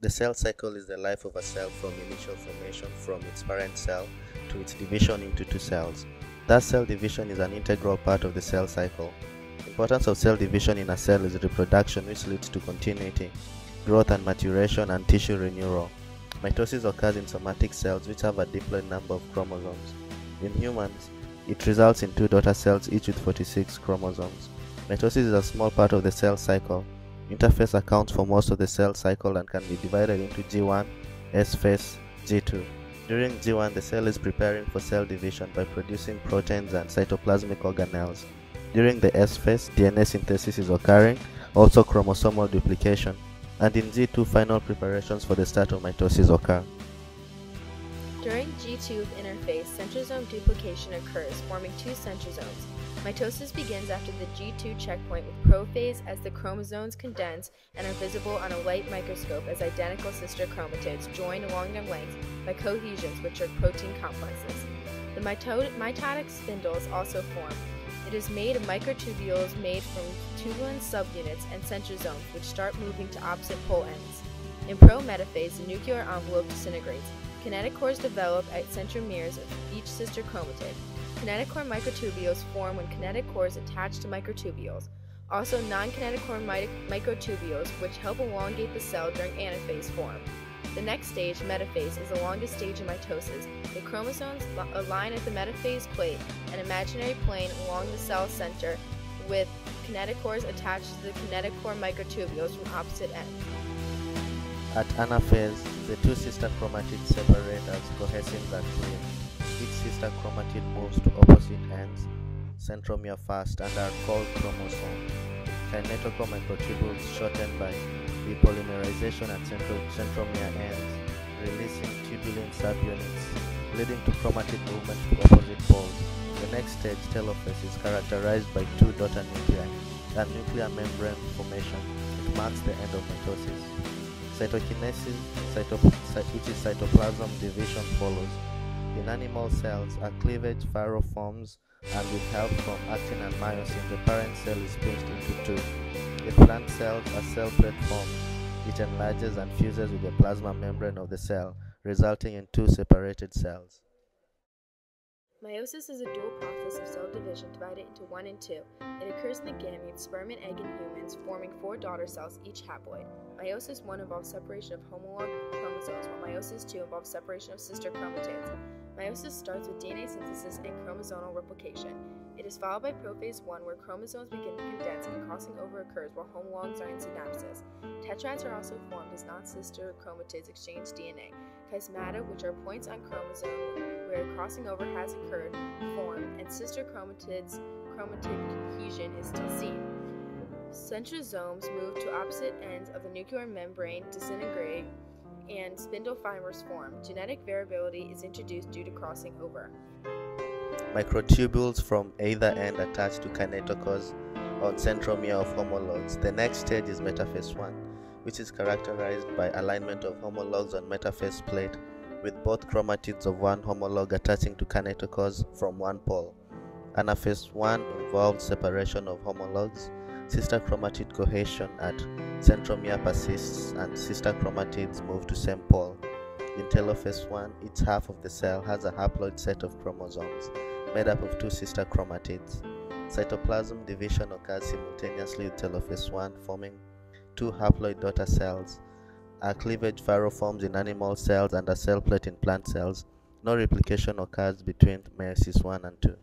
The cell cycle is the life of a cell from initial formation from its parent cell to its division into two cells. Thus, cell division is an integral part of the cell cycle. The importance of cell division in a cell is reproduction, which leads to continuity, growth and maturation, and tissue renewal. Mitosis occurs in somatic cells which have a diploid number of chromosomes. In humans, it results in two daughter cells, each with 46 chromosomes. Mitosis is a small part of the cell cycle. Interphase accounts for most of the cell cycle and can be divided into G1, S phase, G2. During G1, the cell is preparing for cell division by producing proteins and cytoplasmic organelles. During the S phase, DNA synthesis is occurring, also chromosomal duplication. And in G2, final preparations for the start of mitosis occur. During G2 of interphase, centrosome duplication occurs, forming two centrosomes. Mitosis begins after the G2 checkpoint with prophase as the chromosomes condense and are visible on a light microscope as identical sister chromatids join along their lengths by cohesions, which are protein complexes. The mitotic spindles also form. It is made of microtubules made from tubulin subunits and centrosomes, which start moving to opposite pole ends. In prometaphase, the nuclear envelope disintegrates. Kinetic cores develop at centromeres of each sister chromatid. Kinetic core microtubules form when kinetic cores attach to microtubules. Also, non-kinetic core microtubules, which help elongate the cell during anaphase, form. The next stage, metaphase, is the longest stage in mitosis. The chromosomes align at the metaphase plate, an imaginary plane along the cell center, with kinetic cores attached to the kinetic core microtubules from opposite ends. At anaphase, the two sister chromatids separate as cohesins are cleaved. Each sister chromatid moves to opposite ends, centromere first, and are called chromosomes. Kinetochore microtubules shorten by depolymerization at centromere ends, releasing tubulin subunits, leading to chromatid movement to opposite poles. The next stage, telophase, is characterized by two daughter nuclei and nuclear membrane formation. It marks the end of mitosis. Cytokinesis, which is cytoplasm division, follows. In animal cells, a cleavage furrow forms, and with help from actin and myosin, the parent cell is pinched into two. In plant cells, a cell plate forms. It enlarges and fuses with the plasma membrane of the cell, resulting in two separated cells. Meiosis is a dual process of cell division divided into 1 and 2. It occurs in the gametes, sperm and egg in humans, forming 4 daughter cells, each haploid. Meiosis 1 involves separation of homolog chromosomes, while meiosis 2 involves separation of sister chromatids. Meiosis starts with DNA synthesis and chromosomal replication. It is followed by prophase 1, where chromosomes begin to condense and crossing over occurs while homologs are in synapsis. Tetrads are also formed as non-sister chromatids exchange DNA. Chiasmata, which are points on chromosome where crossing over has occurred, form, and sister chromatid cohesion is still seen. Centrosomes move to opposite ends of the nuclear membrane, disintegrate, and spindle fibers form. Genetic variability is introduced due to crossing over. Microtubules from either end attach to kinetochores on centromere of homologs. The next stage is metaphase 1, which is characterized by alignment of homologs on metaphase plate, with both chromatids of one homolog attaching to kinetochores from one pole. Anaphase 1 involves separation of homologs. Sister chromatid cohesion at centromere persists, and sister chromatids move to same pole. In telophase 1, each half of the cell has a haploid set of chromosomes made up of two sister chromatids. Cytoplasm division occurs simultaneously with telophase 1, forming two haploid daughter cells. A cleavage furrow forms in animal cells and a cell plate in plant cells. No replication occurs between meiosis 1 and 2.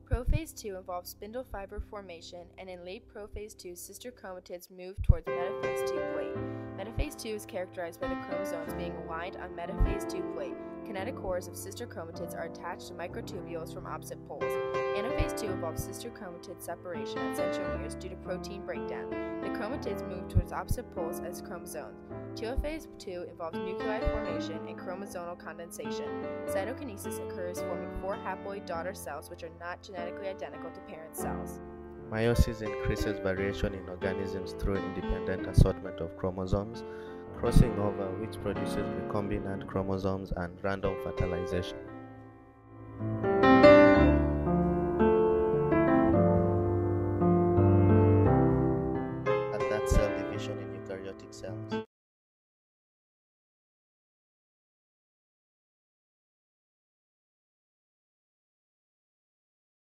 Prophase 2 involves spindle fiber formation, and in late prophase 2, sister chromatids move towards metaphase 2 plate. Metaphase 2 is characterized by the chromosomes being aligned on metaphase 2 plate. Kinetic cores of sister chromatids are attached to microtubules from opposite poles. Anaphase 2 involves sister chromatid separation at centromeres due to protein breakdown. The chromatids move towards opposite poles as chromosomes. Telophase 2 involves nuclei formation and chromosomal condensation. Cytokinesis occurs, forming 4 haploid daughter cells which are not genetically identical to parent cells. Meiosis increases variation in organisms through independent assortment of chromosomes, crossing over, which produces recombinant chromosomes, and random fertilization. And that's cell division in eukaryotic cells.